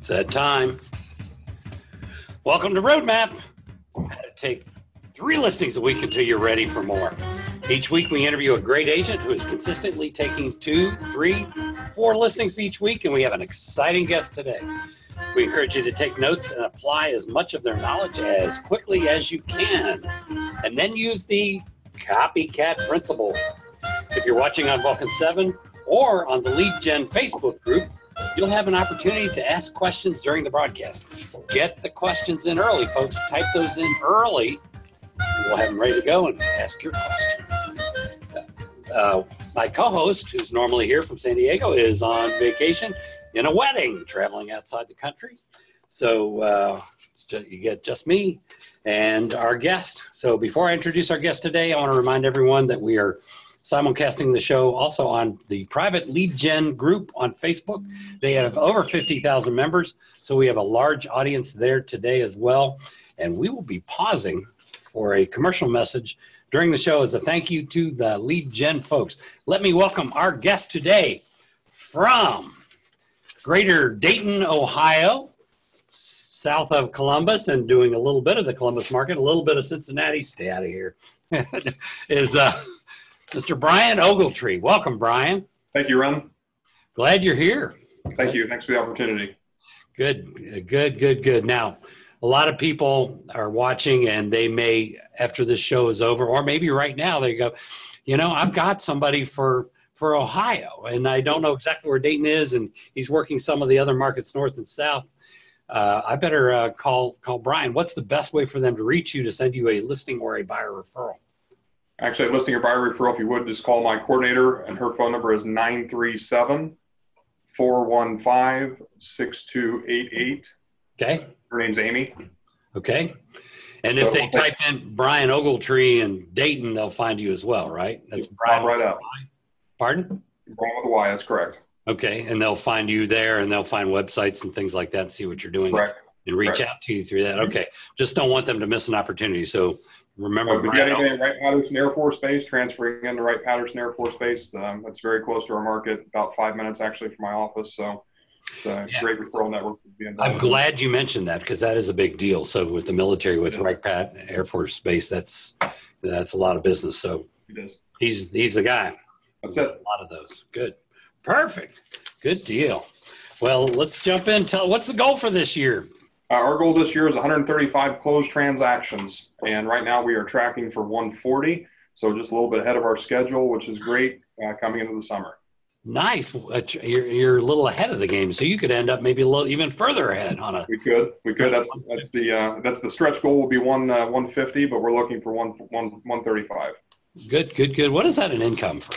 It's that time. Welcome to Roadmap. How to take 3 listings a week until you're ready for more. Each week we interview a great agent who is consistently taking 2, 3, 4 listings each week, and we have an exciting guest today. We encourage you to take notes and apply as much of their knowledge as quickly as you can, and then use the copycat principle. If you're watching on Vulcan7 or on the Lead Gen Facebook group, you'll have an opportunity to ask questions during the broadcast. Get the questions in early, folks. Type those in early. We'll have them ready to go and ask your question. My co-host, who's normally here from San Diego, is on vacation in a wedding, traveling outside the country. So you get just me and our guest. So before I introduce our guest today, I want to remind everyone that we are simulcasting the show also on the private Lead Gen group on Facebook. They have over 50,000 members, so we have a large audience there today as well. And we will be pausing for a commercial message during the show as a thank you to the Lead Gen folks. Let me welcome our guest today from Greater Dayton, Ohio, south of Columbus, and doing a little bit of the Columbus market, a little bit of Cincinnati. Stay out of here. is Mr. Bryan Ogletree. Welcome, Bryan. Thank you, Ron. Glad you're here. Thank you. Thanks for the opportunity. Good. Now, a lot of people are watching, and they may, after this show is over, or maybe right now, they go, you know, I've got somebody for Ohio, and I don't know exactly where Dayton is, and he's working some of the other markets north and south. I better call Bryan. What's the best way for them to reach you to send you a listing or a buyer referral? Actually, a listing or buyer referral, if you would, just call my coordinator, and her phone number is 937-415-6288. Okay. Her name's Amy. Okay. And if they type in Bryan Ogletree and Dayton, they'll find you as well, right? That's Bryan. Right up. Pardon? Bryan with a Y, that's correct. Okay. And they'll find you there, and they'll find websites and things like that and see what you're doing. Correct. And reach out to you through that. Okay. Just don't want them to miss an opportunity. So remember, if you get anything in Wright-Patterson Air Force Base, transferring into Wright-Patterson Air Force Base, that's very close to our market, about 5 minutes actually from my office. So it's a great referral network to be involved. I'm glad you mentioned that, because that is a big deal. So with the military, with Wright-Pat Air Force Base, that's a lot of business. So it is. He's the guy. That's it. A lot of those. Good. Perfect. Good deal. Well, let's jump in. What's the goal for this year? Our goal this year is 135 closed transactions, and right now we are tracking for 140, so just a little bit ahead of our schedule, which is great coming into the summer. Nice. You're a little ahead of the game, so you could end up maybe a little even further ahead on a. We could. That's the stretch goal will be 150, but we're looking for 135. Good. What is that in income for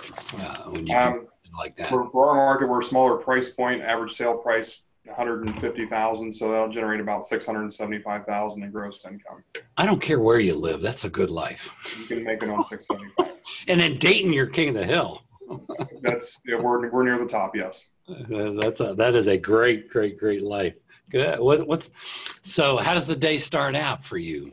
when you do like that? For our market, we're a smaller price point, average sale price $150,000, so that'll generate about $675,000 in gross income. I don't care where you live; that's a good life. You can make it on $675. And in Dayton, you're king of the hill. We're near the top. Yes. That is a great life. Good. So how does the day start out for you?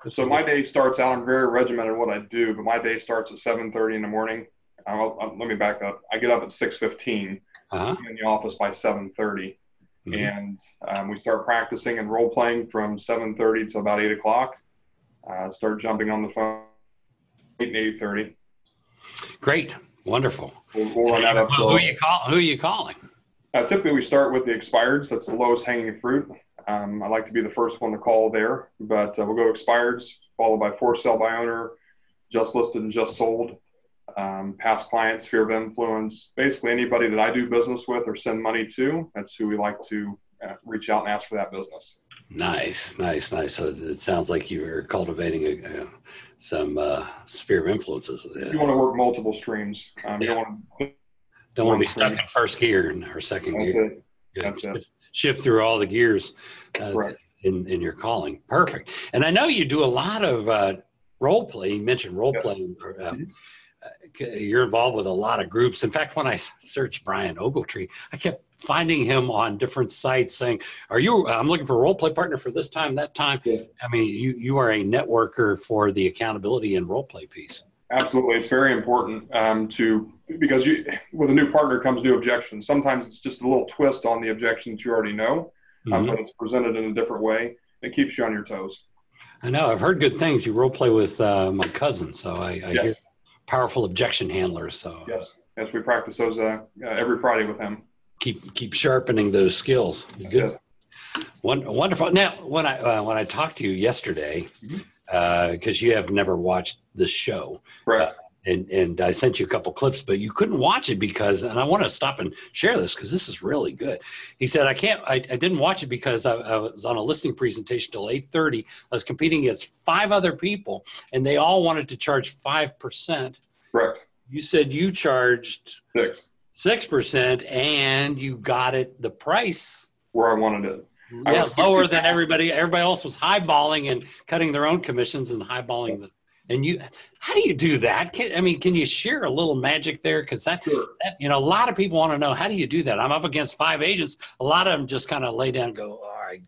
So my day starts out. I'm very regimented in what I do, but my day starts at 7:30 in the morning. Let me back up. I get up at 6:15. I'm in the office by 7:30, and we start practicing and role playing from 7:30 to about 8 o'clock. Start jumping on the phone 8 and 8:30. Great, wonderful. We'll run that up. Who are you calling? Typically, we start with the expireds. That's the lowest hanging fruit. I like to be the first one to call there, but we'll go expireds, followed by for sale by owner, just listed and just sold. Past clients, sphere of influence, basically anybody that I do business with or send money to, that's who we like to reach out and ask for that business. Nice. So it sounds like you're cultivating some sphere of influences. You want to work multiple streams. You don't want to be stuck in first gear or second gear. That's it. Shift through all the gears in your calling. Perfect. And I know you do a lot of role play. You mentioned role playing. You're involved with a lot of groups. In fact, when I searched Bryan Ogletree, I kept finding him on different sites saying, I'm looking for a role play partner for this time, that time. Yeah. I mean, you are a networker for the accountability and role play piece. Absolutely. It's very important because with a new partner comes new objections. Sometimes it's just a little twist on the objection that you already know, but it's presented in a different way. It keeps you on your toes. I know. I've heard good things. You role play with my cousin, so I hear Yes. powerful objection handlers. So Yes. Yes, we practice those every Friday with him. keep sharpening those skills. That's Good. it. Wonderful. Now, when I talked to you yesterday, because you have never watched the show, Correct. and I sent you a couple clips, but you couldn't watch it because, and I want to stop and share this because this is really good. He said, I didn't watch it because I was on a listing presentation till 8:30. I was competing against 5 other people, and they all wanted to charge 5%. Correct. You said you charged 6% and you got it the price where I wanted it. Yeah, lower than everybody. Everybody else was highballing and cutting their own commissions and highballing the. And you, how do you do that? Can you share a little magic there? Because that, a lot of people want to know, how do you do that? I'm up against 5 agents. A lot of them just kind of lay down and go, all right,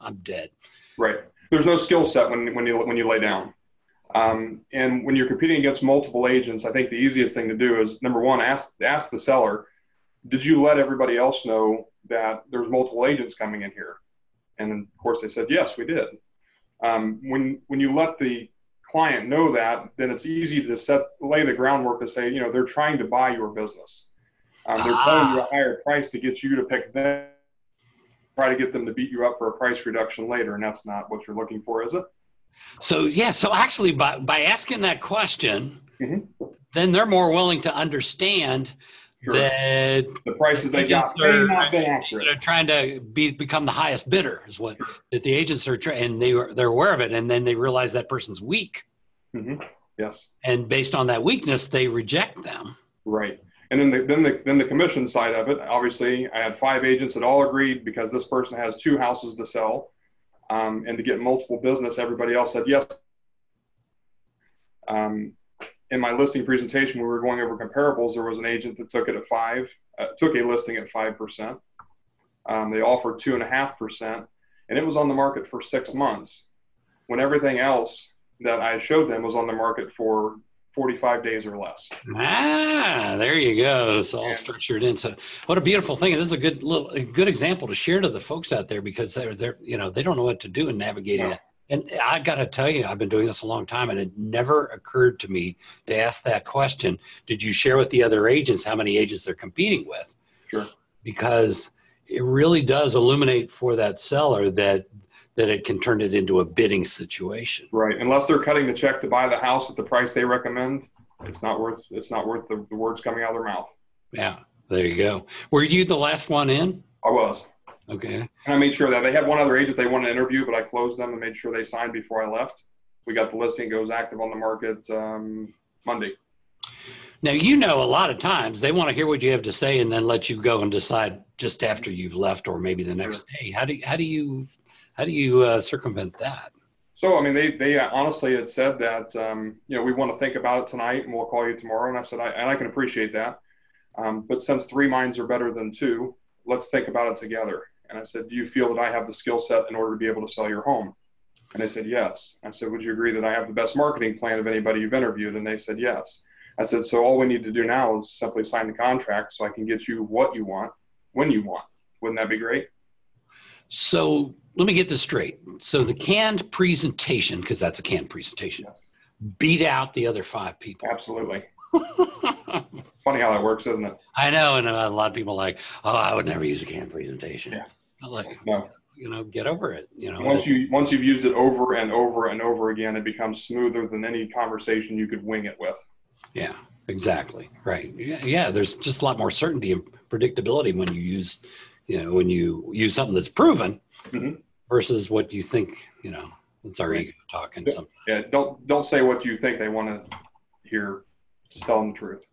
I'm dead. Right. There's no skill set when you lay down. And when you're competing against multiple agents, I think the easiest thing to do is, number one, ask the seller, did you let everybody else know that there's multiple agents coming in here? And of course they said, yes, we did. When you let the client know that, then it's easy to lay the groundwork to say, they're trying to buy your business. They're paying you a higher price to get you to pick them, try to get them to beat you up for a price reduction later. And that's not what you're looking for, is it? So, yeah. So actually by asking that question, then they're more willing to understand that the prices they got may not be accurate. They're trying to become the highest bidder is what that the agents are trying, and they're aware of it, and then they realize that person's weak. Yes. And based on that weakness, they reject them. Right. And then the commission side of it, obviously, I had 5 agents that all agreed because this person has 2 houses to sell, and to get multiple business, everybody else said yes. In my listing presentation, we were going over comparables. There was an agent that took it at 5, took a listing at 5%. They offered 2.5%, and it was on the market for 6 months, when everything else that I showed them was on the market for 45 days or less. There you go. It's all structured in. So what a beautiful thing. And this is a good example to share to the folks out there, because they're they don't know what to do in navigating that. And I got to tell you, I've been doing this a long time, and it never occurred to me to ask that question. Did you share with the other agents how many agents they're competing with? Sure. Because it really does illuminate for that seller that it can turn it into a bidding situation. Right. Unless they're cutting the check to buy the house at the price they recommend, it's not worth the words coming out of their mouth. Yeah. There you go. Were you the last one in? I was. Okay. And I made sure that they had one other agent they wanted to interview, but I closed them and made sure they signed before I left. We got the listing, goes active on the market Monday. Now, a lot of times they want to hear what you have to say and then let you go and decide just after you've left, or maybe the next day. How do you circumvent that? So, they honestly had said that, we want to think about it tonight and we'll call you tomorrow. And I said, I can appreciate that. But since 3 minds are better than 2, let's think about it together. And I said, do you feel that I have the skill set in order to be able to sell your home? And they said, yes. I said, would you agree that I have the best marketing plan of anybody you've interviewed? And they said, yes. I said, so all we need to do now is simply sign the contract so I can get you what you want, when you want. Wouldn't that be great? So let me get this straight. So the canned presentation, because that's a canned presentation, beat out the other 5 people. Absolutely. Funny how that works, isn't it? I know, and a lot of people are like, oh, I would never use a canned presentation. Yeah. I'm like, no. Get over it. Once you've used it over and over and over again, it becomes smoother than any conversation you could wing it with. Yeah, exactly. Right. Yeah. There's just a lot more certainty and predictability when you use, when you use something that's proven versus what you think, it's our ego talking. Yeah. Don't say what you think they want to hear. Just tell them the truth.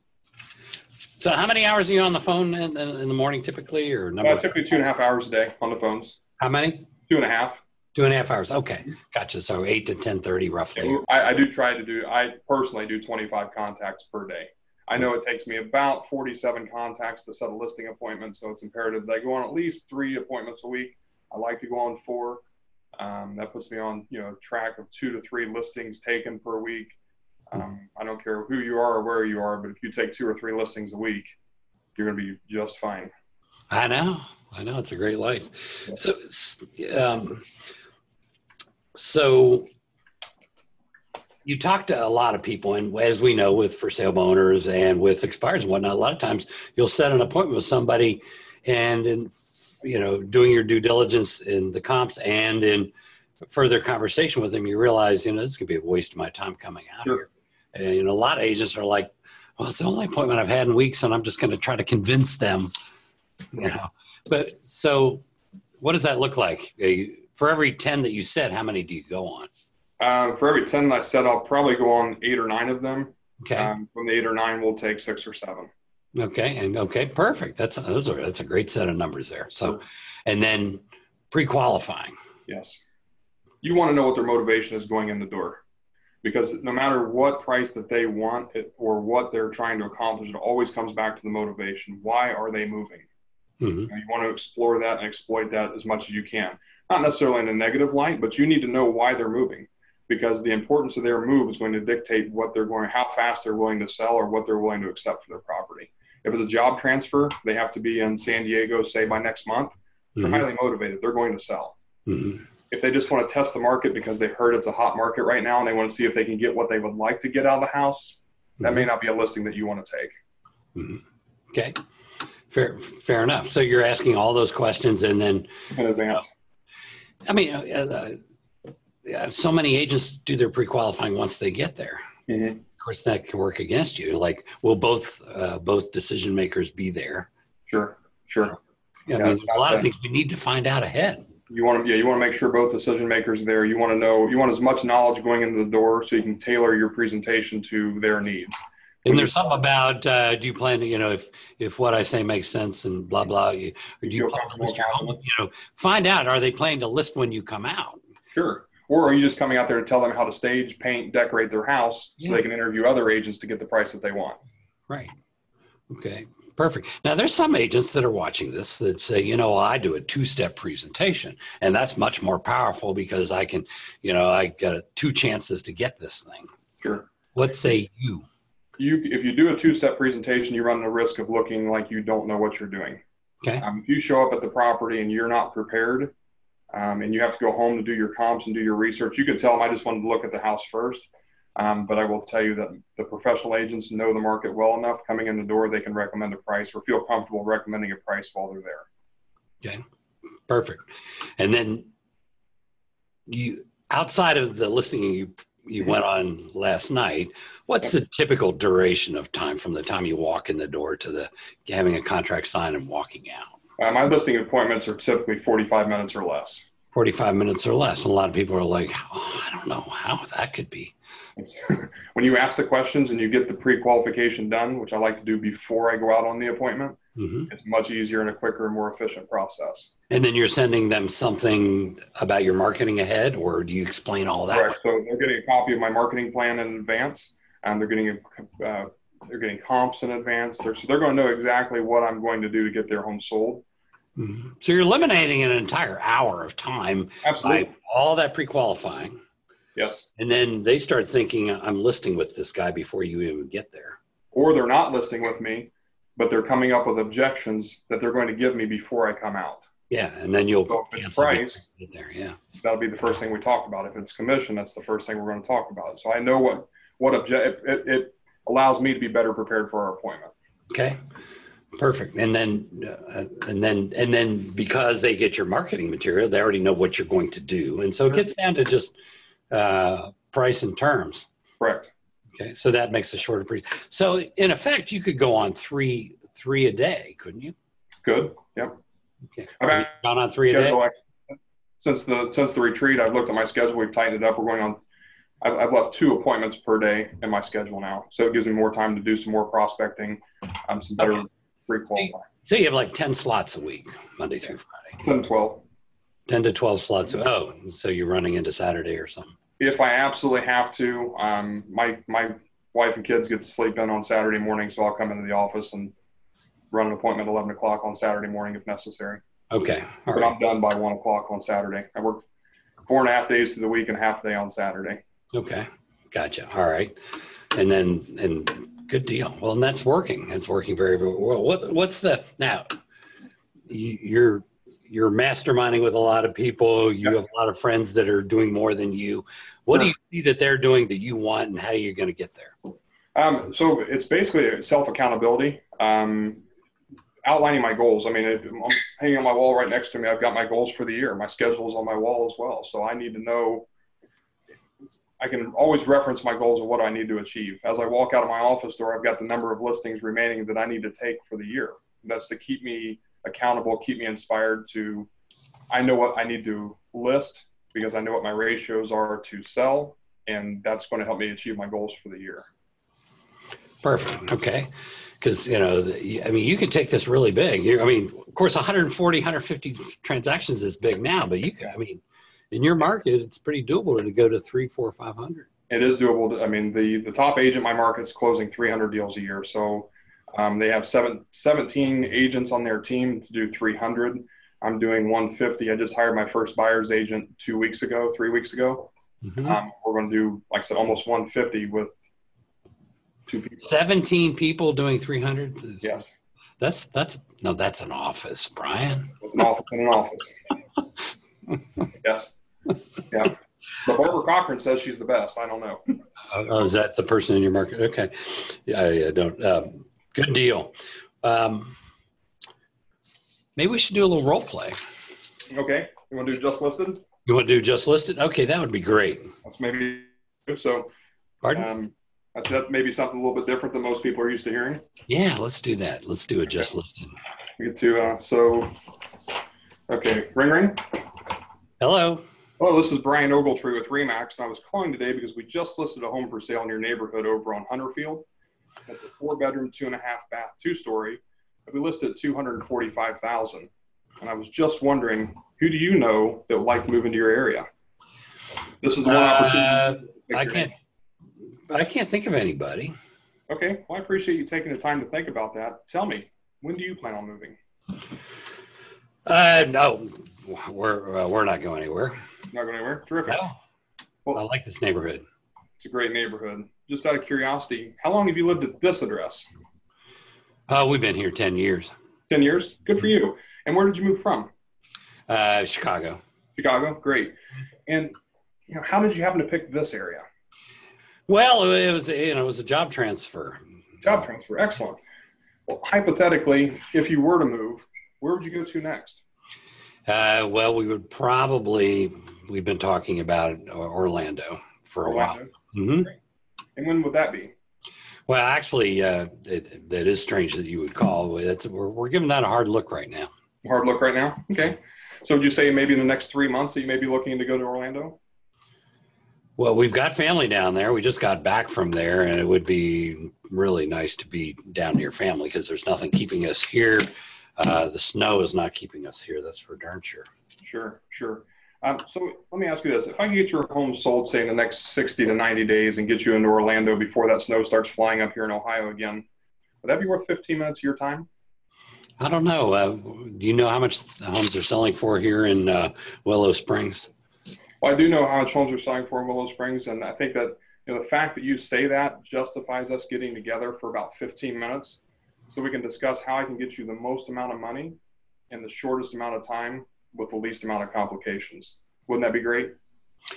So how many hours are you on the phone in the morning typically, or number? Typically 2.5 hours a day on the phones. How many? 2.5. 2.5 hours. Okay. Gotcha. So 8 to 10:30 roughly. I personally do 25 contacts per day. I know it takes me about 47 contacts to set a listing appointment. So it's imperative that I go on at least 3 appointments a week. I like to go on 4. That puts me on, track of 2 to 3 listings taken per week. I don't care who you are or where you are, but if you take 2 or 3 listings a week, you're going to be just fine. I know. It's a great life. So you talk to a lot of people, and as we know, with for sale owners and with expireds and whatnot, a lot of times you'll set an appointment with somebody, and in doing your due diligence in the comps and in further conversation with them, you realize this could be a waste of my time coming out here. And a lot of agents are like, well, it's the only appointment I've had in weeks, and I'm just going to try to convince them. But so what does that look like? For every 10 that you set, how many do you go on? For every 10 that I set, I'll probably go on 8 or 9 of them. Okay. From the 8 or 9, we'll take 6 or 7. Okay. Perfect. That's a great set of numbers there. So, and then pre-qualifying. Yes. You want to know what their motivation is going in the door, because no matter what price that they want or what they're trying to accomplish, it always comes back to the motivation. Why are they moving? You want to explore that and exploit that as much as you can. Not necessarily in a negative light, but you need to know why they're moving, because the importance of their move is going to dictate how fast they're willing to sell or what they're willing to accept for their property. If it's a job transfer, they have to be in San Diego, say by next month. They're highly motivated. They're going to sell. If they just want to test the market because they heard it's a hot market right now and they want to see if they can get what they would like to get out of the house, that may not be a listing that you want to take. Okay. Fair enough. So you're asking all those questions and then in advance. So many agents do their pre-qualifying once they get there. Of course, that can work against you. Like, will both decision makers be there? Sure. There's a lot of things we need to find out ahead. You want to make sure both decision makers are there. You want as much knowledge going into the door so you can tailor your presentation to their needs. And there's something about, do you plan to, if what I say makes sense and blah, blah, do you plan to list your home? Find out, are they planning to list when you come out? Sure. Or are you just coming out there to tell them how to stage, paint, decorate their house so they can interview other agents to get the price that they want? Right. Okay. Perfect. Now, there's some agents that are watching this that say, I do a 2-step presentation, and that's much more powerful because I can, I got 2 chances to get this thing. Sure. What say you? If you do a 2-step presentation, you run the risk of looking like you don't know what you're doing. Okay. If you show up at the property and you're not prepared, and you have to go home to do your comps and do your research, you can tell them I just wanted to look at the house first. But I will tell you that the professional agents know the market well enough. Coming in the door, they can recommend a price or feel comfortable recommending a price while they're there. Okay, perfect. And then outside of the listing you went on last night, what's the typical duration of time from the time you walk in the door to having a contract signed and walking out? My listing appointments are typically 45 minutes or less. 45 minutes or less. And a lot of people are like, I don't know how that could be. When you ask the questions and you get the pre-qualification done, which I like to do before I go out on the appointment, it's much easier and a quicker and more efficient process. And then you're sending them something about your marketing ahead, or do you explain all that? Correct. So they're getting a copy of my marketing plan in advance, and they're getting comps in advance. So they're going to know exactly what I'm going to do to get their home sold. So you're eliminating an entire hour of time. Absolutely. By all that pre-qualifying. Yes. And then they start thinking, I'm listing with this guy before you even get there. Or they're not listing with me, but they're coming up with objections that they're going to give me before I come out. Yeah, and then you'll so if it's price there. Yeah, that'll be the first thing we talk about. If it's commission, that's the first thing we're going to talk about. So I know it allows me to be better prepared for our appointment. Okay, perfect. And then because they get your marketing material, they already know what you're going to do, and so it gets down to just price and terms. Correct. Okay, so that makes a shorter pre. So in effect, you could go on three a day, couldn't you? Good. Yep. Okay. I've gone on 3 a day. Since the retreat, I've looked at my schedule. We've tightened it up. We're going on. I've left 2 appointments per day in my schedule now, so it gives me more time to do some more prospecting, some better pre-qualifying. So you have like 10 slots a week, Monday through Friday. 10 to 12. 10 to 12 slots. Oh, so you're running into Saturday or something. If I absolutely have to, my wife and kids get to sleep in on Saturday morning, so I'll come into the office and run an appointment at 11 o'clock on Saturday morning if necessary. Okay. But I'm done by 1 o'clock on Saturday. I work 4.5 days through the week and half a day on Saturday. Okay. Gotcha. All right. And good deal. Well, and that's working. It's working very, very well. What's the, now you're masterminding with a lot of people. You have a lot of friends that are doing more than you. What do you see that they're doing that you want, and how are you going to get there? So it's basically self-accountability, outlining my goals. I mean, I'm hanging on my wall right next to me. I've got my goals for the year. My schedule is on my wall as well. So I need to know, I can always reference my goals of what I need to achieve. As I walk out of my office door, I've got the number of listings remaining that I need to take for the year. That's to keep me accountable, keep me inspired to, I know what I need to list because I know what my ratios are to sell, and that's going to help me achieve my goals for the year. Perfect. Okay. Because, I mean, you can take this really big. I mean, of course, 140, 150 transactions is big now, but I mean, in your market, it's pretty doable to go to 300, 400, 500. It is doable. I mean, the top agent in my market's closing 300 deals a year. So they have 17 agents on their team to do 300. I'm doing 150. I just hired my first buyer's agent 3 weeks ago. Mm-hmm. We're going to do, like I said, almost 150 with 2 people. 17 people doing 300? Yes. That's an office, Brian. It's an office in an office. Yes. Yeah. But Barbara Cochran says she's the best. I don't know. Oh, is that the person in your market? Okay. Yeah, I don't. Good deal. Maybe we should do a little role play. Okay. You want to do just listed? You want to do just listed? Okay, that would be great. That's maybe so. Pardon? I said that maybe something a little bit different than most people are used to hearing. Yeah, let's do that. Let's do it just listed. We get to okay. Ring. Hello. Oh, this is Bryan Ogletree with Remax, and I was calling today because we just listed a home for sale in your neighborhood over on Hunterfield. It's a 4-bedroom, 2.5-bath, 2-story. We listed at $245,000, and I was just wondering, who do you know that would like to move into your area? This is the one opportunity. I can't think of anybody. Okay, well, I appreciate you taking the time to think about that. Tell me, when do you plan on moving? No, we're not going anywhere. Not going anywhere? Terrific. No. Well, I like this neighborhood. It's a great neighborhood. Just out of curiosity, how long have you lived at this address? We've been here 10 years. 10 years? Good for you. And where did you move from? Chicago. Chicago? Great. And how did you happen to pick this area? Well, it was a job transfer. Job transfer. Excellent. Well, hypothetically, if you were to move, where would you go to next? Well, we've been talking about Orlando for a while. Mm-hmm. And when would that be? Well, actually, that is strange that you would call. We're giving that a hard look right now. Hard look right now? Okay. So would you say maybe in the next 3 months that you may be looking to go to Orlando? Well, we've got family down there. We just got back from there, and it would be really nice to be down near family because there's nothing keeping us here. The snow is not keeping us here. That's for darn sure. Sure. So let me ask you this. If I could get your home sold, say, in the next 60 to 90 days and get you into Orlando before that snow starts flying up here in Ohio again, would that be worth 15 minutes of your time? I don't know. Do you know how much homes are selling for here in Willow Springs? Well, I do know how much homes are selling for in Willow Springs, and I think that the fact that you say that justifies us getting together for about 15 minutes so we can discuss how I can get you the most amount of money in the shortest amount of time with the least amount of complications. Wouldn't that be great?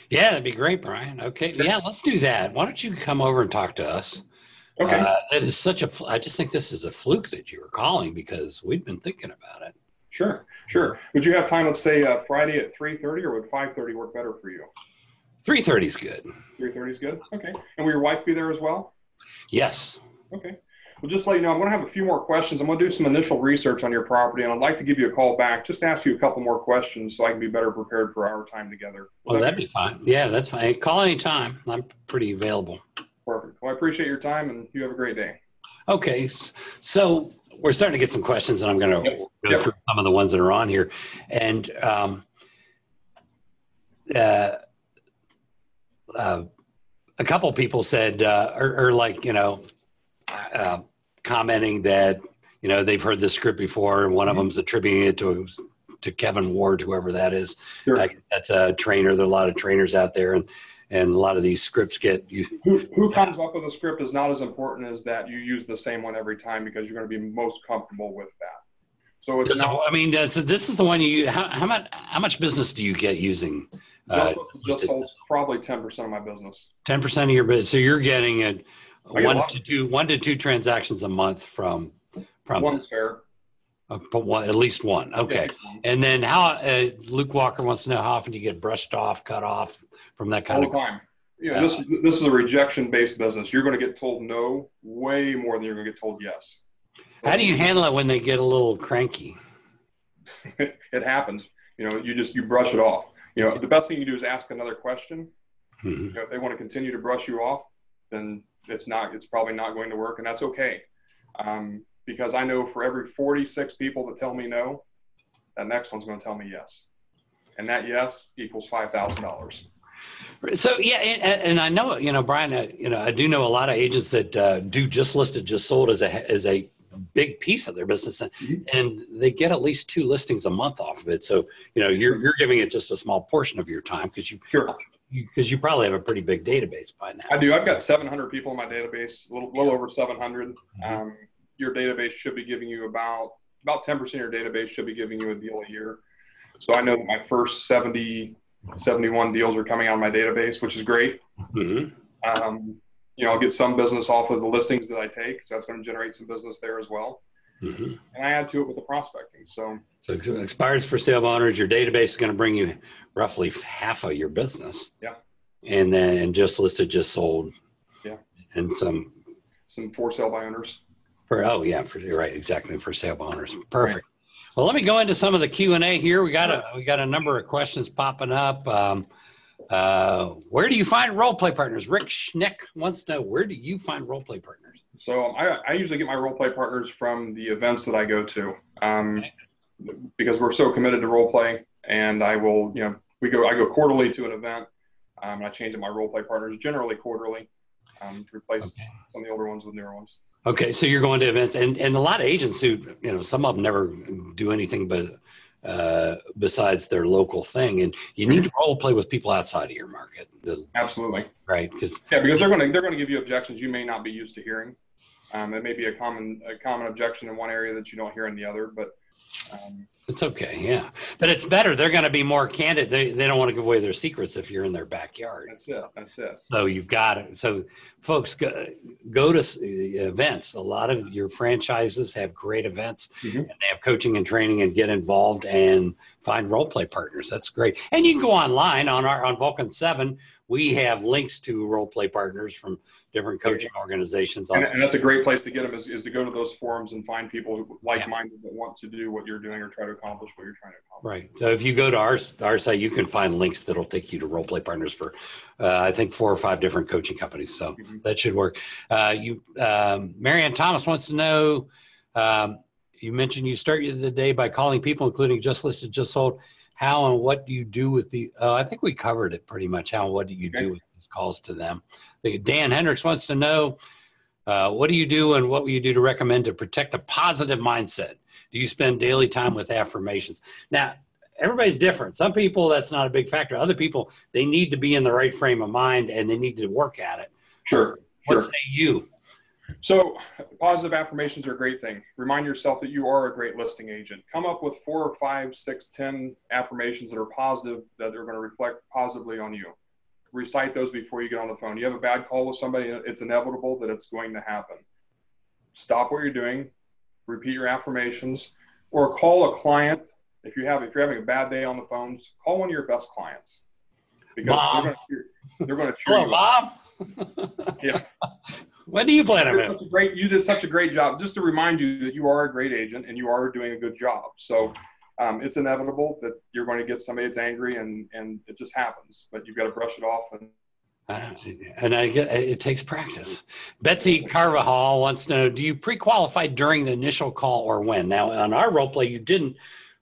Yeah, that'd be great, Brian. Okay. Yeah, let's do that. Why don't you come over and talk to us? Okay. That is I just think this is a fluke that you were calling because we've been thinking about it. Sure. Would you have time, let's say Friday at 3:30, or would 5:30 work better for you? 3:30 is good. 3:30 is good? Okay. And will your wife be there as well? Yes. Okay. Well, just to let you know, I'm going to have a few more questions. I'm going to do some initial research on your property, and I'd like to give you a call back, just to ask you a couple more questions so I can be better prepared for our time together. That'd be fine. Yeah, that's fine. Call anytime. I'm pretty available. Perfect. Well, I appreciate your time, and you have a great day. Okay. So we're starting to get some questions, and I'm going to go through some of the ones that are on here. And a couple people said, commenting that, they've heard this script before, and one of them's attributing it to Kevin Ward, whoever that is. Sure. That's a trainer. There are a lot of trainers out there. and a lot of these scripts get you. Who comes up with a script is not as important as that you use the same one every time, because you're going to be most comfortable with that. So it's not. I mean, so this is the one you. How much business do you get using? Just sold probably 10% of my business. 10% of your business. So you're getting one to two transactions a month from. One's fair. At least one. Okay. Yeah. And then Luke Walker wants to know how often do you get brushed off, cut off from that kind all the time. This is a rejection-based business. You're going to get told no way more than you're going to get told yes. How do you handle it when they get a little cranky? It happens. You brush it off. The best thing you do is ask another question. Mm-hmm. If they want to continue to brush you off, then it's probably not going to work, and that's okay. Because I know for every 46 people that tell me no, that next one's going to tell me yes. And that yes equals $5,000. So, yeah, and I know, Bryan, I do know a lot of agents that do just listed, just sold as a big piece of their business, and they get at least 2 listings a month off of it. So, you're giving it just a small portion of your time because you probably have a pretty big database by now. I do. I've got 700 people in my database, a little over 700. Mm-hmm. Your database should be giving you about 10% of your database should be giving you a deal a year. So I know that my first 71 deals are coming out of my database, which is great. Mm-hmm. I'll get some business off of the listings that I take, so that's going to generate some business there as well. Mm-hmm. And I add to it with the prospecting. So expires for sale by owners, your database is going to bring you roughly half of your business. Yeah. And then just listed, just sold. Yeah. And some for sale by owners. You're right, exactly, for sale by owners. Perfect. Right. Well, let me go into some of the Q&A here. We got a number of questions popping up. Where do you find role play partners? Rick Schnick wants to know, where do you find role play partners? So I usually get my role play partners from the events that I go to, because we're so committed to role play, and I go quarterly to an event, and I change up my role play partners generally quarterly, to replace some of the older ones with newer ones. Okay, so you're going to events, and a lot of agents who, some of them never do anything but besides their local thing, and you need to role play with people outside of your market. Absolutely, right? Because they're going to give you objections you may not be used to hearing. It may be a common objection in one area that you don't hear in the other, but it's okay, yeah. But it's better. They're going to be more candid. They don't want to give away their secrets if you're in their backyard. That's it. So you've got it. So folks, go to events. A lot of your franchises have great events, and they have coaching and training, and get involved and find role play partners. That's great. And you can go online on Vulcan7. We have links to role play partners from different coaching organizations. And that's a great place to get them is to go to those forums and find people like-minded that want to do what you're doing or try to accomplish what you're trying to accomplish. Right. So if you go to our site, you can find links that'll take you to role play partners for, I think, 4 or 5 different coaching companies. So that should work. Marianne Thomas wants to know, you mentioned you start the day by calling people, including just listed, just sold. How and what do you do with I think we covered it pretty much. How and what do you do with these calls to them? Dan Hendricks wants to know, what do you do and what will you do to recommend to protect a positive mindset? Do you spend daily time with affirmations? Now, everybody's different. Some people, that's not a big factor. Other people, they need to be in the right frame of mind and they need to work at it. Sure. What say you? So positive affirmations are a great thing. Remind yourself that you are a great listing agent. Come up with 4 or 5, 6, 10 affirmations that are positive, that are going to reflect positively on you. Recite those before you get on the phone. You have a bad call with somebody, it's inevitable that it's going to happen. Stop what you're doing, repeat your affirmations, or call a client. If you're having a bad day on the phones, call one of your best clients. Because Mom. they're going to cheer Hello, you Mom. Yeah. When do you plan on it? You did such a great job. Just to remind you that you are a great agent and you are doing a good job. So it's inevitable that you're going to get somebody that's angry, and it just happens. But you've got to brush it off. And I get it takes practice. Betsy Carvajal wants to know: do you pre-qualify during the initial call or when? Now, on our role play, you didn't.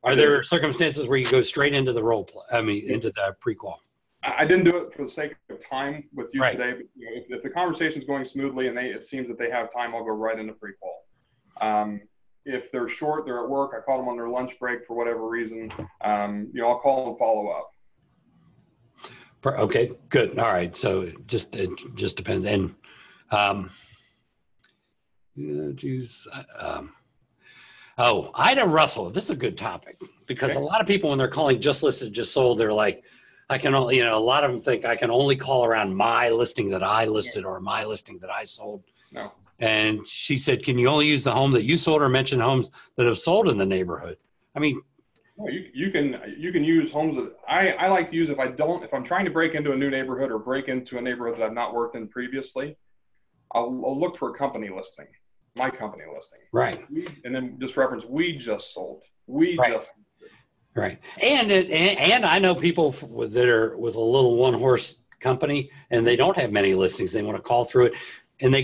Are there circumstances where you go straight into the role play? Into the pre-qual? I didn't do it for the sake of time with you today. But, if the conversation is going smoothly and it seems that they have time, I'll go right into pre-qual. If they're short, they're at work, I call them on their lunch break for whatever reason, I'll call and follow up. Okay, good. All right. So it just depends. And geez, Ida Russell. This is a good topic because a lot of people, when they're calling just listed, just sold, they're like, I can only, a lot of them think I can only call around my listing that I listed or my listing that I sold. No. And she said, can you only use the home that you sold or mention homes that have sold in the neighborhood? I mean, no, you can use homes that I like to use if I'm trying to break into a new neighborhood or break into a neighborhood that I've not worked in previously. I'll look for a company listing, my company listing. Right. And then just reference, we just sold. We just. Right. And I know people that are with a little one horse company and they don't have many listings. They want to call through it and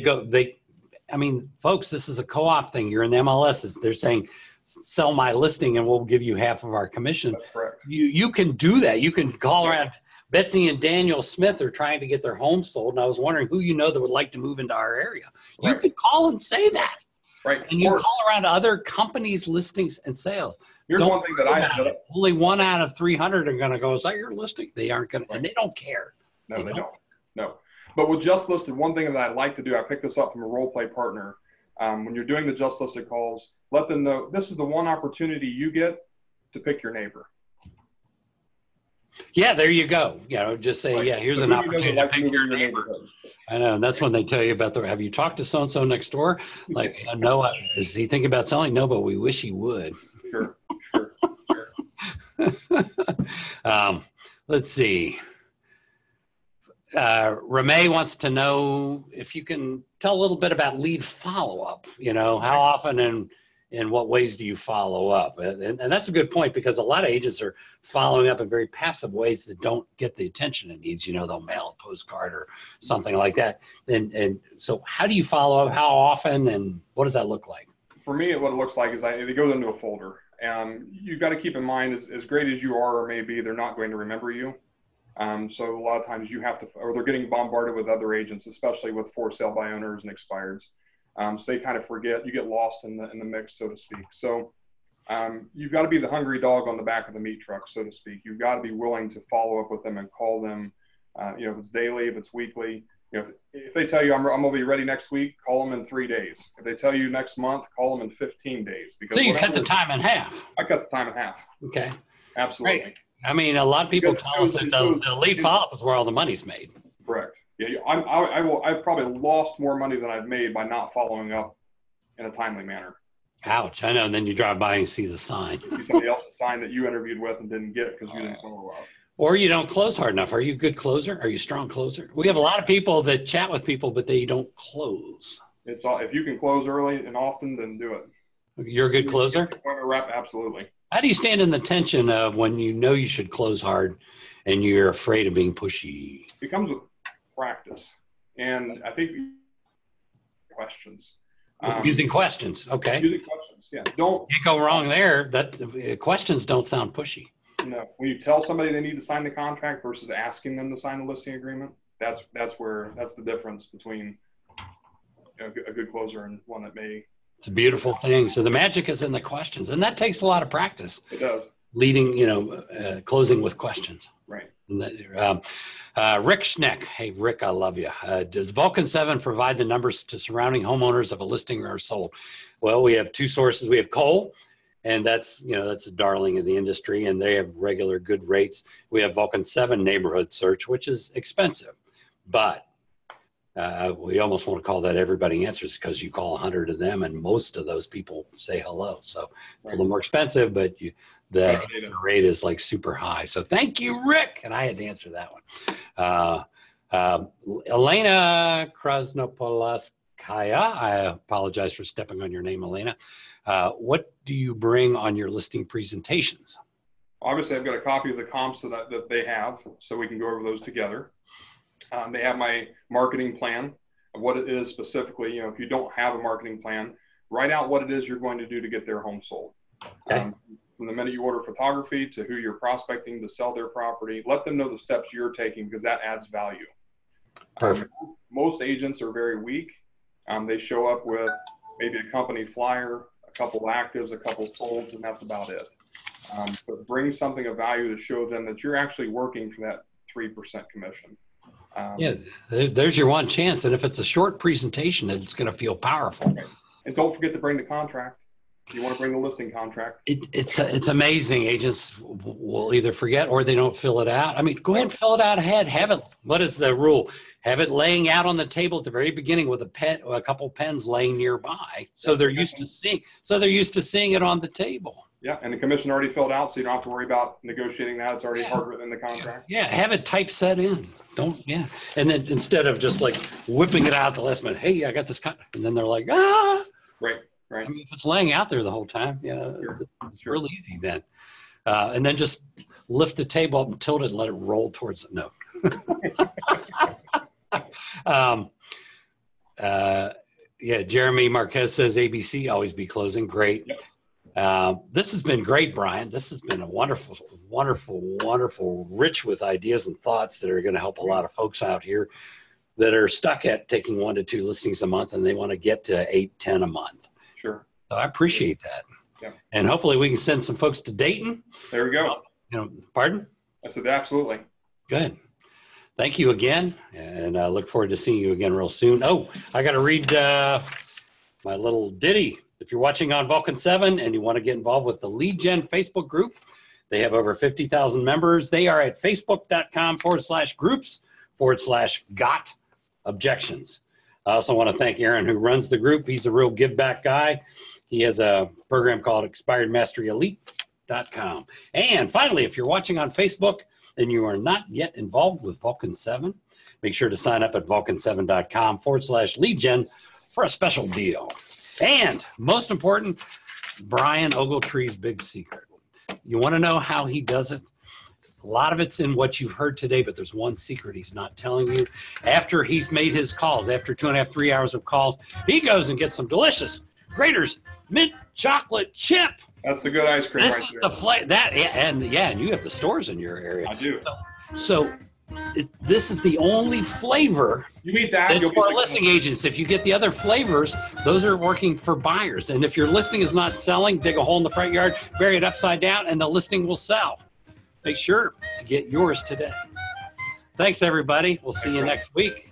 I mean, folks, this is a co-op thing. You're in the MLS. They're saying, sell my listing and we'll give you half of our commission. That's correct. You can do that. You can call around. Betsy and Daniel Smith are trying to get their home sold. And I was wondering who that would like to move into our area. You could call and say that. Right. And you call around other companies' listings and sales. Here's one thing that only 1 out of 300 are going to go, is that your listing? They aren't going to, and they don't care. No, they don't. No. But with just listed, one thing that I'd like to do, I picked this up from a role play partner. When you're doing the just listed calls, let them know this is the one opportunity you get to pick your neighbor. Yeah, there you go. Just say, here's an opportunity to pick your neighbor. I know. And that's when they tell you about have you talked to so-and-so next door? Like, no, is he thinking about selling? No, but we wish he would. Sure. Let's see. Ramey wants to know if you can tell a little bit about lead follow-up. How often and in what ways do you follow up? And that's a good point because a lot of agents are following up in very passive ways that don't get the attention it needs. They'll mail a postcard or something like that. And so how do you follow up? How often and what does that look like? For me, what it looks like is it goes into a folder. And you've got to keep in mind, as great as you are or maybe, they're not going to remember you. So a lot of times you have to, or they're getting bombarded with other agents, especially with for sale by owners and expireds. So they kind of forget, you get lost in the mix, so to speak. So you've got to be the hungry dog on the back of the meat truck, so to speak. You've got to be willing to follow up with them and call them, if it's daily, if it's weekly. If they tell you I'm going to be ready next week, call them in 3 days. If they tell you next month, call them in 15 days. Because so you cut the time in half. I cut the time in half. Okay. Absolutely. Right. I mean, a lot of people tell us that the lead follow-up is where all the money's made. Correct. Yeah, I've probably lost more money than I've made by not following up in a timely manner. Ouch. I know. And then you drive by and see the sign. You see somebody else's sign that you interviewed with and didn't get because you didn't follow up. Or you don't close hard enough. Are you a good closer? Are you a strong closer? We have a lot of people that chat with people, but they don't close. It's all, if you can close early and often, then do it. You're a good closer? Absolutely. How do you stand in the tension of when you should close hard and you're afraid of being pushy? It comes with practice. And I think questions. Using questions. Okay. Using questions. Yeah. You can't go wrong there. Questions don't sound pushy. No. When you tell somebody they need to sign the contract versus asking them to sign the listing agreement, that's the difference between a good closer and one that may. It's a beautiful thing. So the magic is in the questions, and that takes a lot of practice. It does. Leading, closing with questions. Right. Rick Schneck. Hey, Rick, I love you. Does Vulcan7 provide the numbers to surrounding homeowners of a listing or sold? Well, we have two sources. We have Cole, and that's a darling of the industry, and they have regular good rates. We have Vulcan7 neighborhood search, which is expensive, but we almost want to call that everybody answers because you call 100 of them and most of those people say hello. So it's a little more expensive, but the rate is like super high. So thank you, Rick. And I had to answer that one. Elena Krasnopolaskaya, I apologize for stepping on your name, Elena. What do you bring on your listing presentations? Obviously, I've got a copy of the comps that they have, so we can go over those together. They have my marketing plan of what it is specifically. If you don't have a marketing plan, write out what it is you're going to do to get their home sold. Okay. From the minute you order photography to who you're prospecting to sell their property, let them know the steps you're taking because that adds value. Perfect. Most agents are very weak. They show up with maybe a company flyer, a couple actives, a couple solds, and that's about it. But bring something of value to show them that you're actually working for that 3% commission. Yeah, there's your one chance. And if it's a short presentation, it's going to feel powerful. And don't forget to bring the contract. You want to bring the listing contract. It's amazing. Agents will either forget or they don't fill it out. I mean, go ahead and fill it out ahead. Have it. What is the rule? Have it laying out on the table at the very beginning with a pen, a couple pens laying nearby, so they're used to seeing. So they're used to seeing it on the table. Yeah, and the commission already filled out, so you don't have to worry about negotiating that. It's already hard written in the contract. Yeah, have it typeset in. Don't. Yeah, and then instead of just like whipping it out at the last minute, hey, I got this contract, and then they're like, ah. Right. Right. I mean, if it's laying out there the whole time, it's real easy then. And then just lift the table up and tilt it and let it roll towards it. No. Yeah, Jeremy Marquez says ABC always be closing. Great. Yep. This has been great, Bryan. This has been a wonderful, wonderful, wonderful, rich with ideas and thoughts that are going to help a lot of folks out here that are stuck at taking 1 to 2 listings a month and they want to get to 8, 10 a month. Sure. So I appreciate that. Yeah. And hopefully we can send some folks to Dayton. There we go. Pardon? I said absolutely. Good. Thank you again. And I look forward to seeing you again real soon. Oh, I got to read my little ditty. If you're watching on Vulcan7 and you want to get involved with the Lead Gen Facebook group, they have over 50,000 members. They are at facebook.com/groups/got objections. I also want to thank Aaron, who runs the group. He's a real give back guy. He has a program called expiredmasteryelite.com. And finally, if you're watching on Facebook and you are not yet involved with Vulcan7, make sure to sign up at vulcan7.com/leadgen for a special deal. And most important, Bryan Ogletree's big secret. You want to know how he does it? A lot of it's in what you've heard today, but there's one secret he's not telling you. After he's made his calls, after 2.5, 3 hours of calls, he goes and gets some delicious Graeter's mint chocolate chip. That's the good ice cream. This is the flavor. And you have the stores in your area. I do. So this is the only flavor. You eat that. For listing agents, if you get the other flavors, those are working for buyers. And if your listing is not selling, dig a hole in the front yard, bury it upside down, and the listing will sell. Make sure to get yours today. Thanks, everybody. We'll see you next week.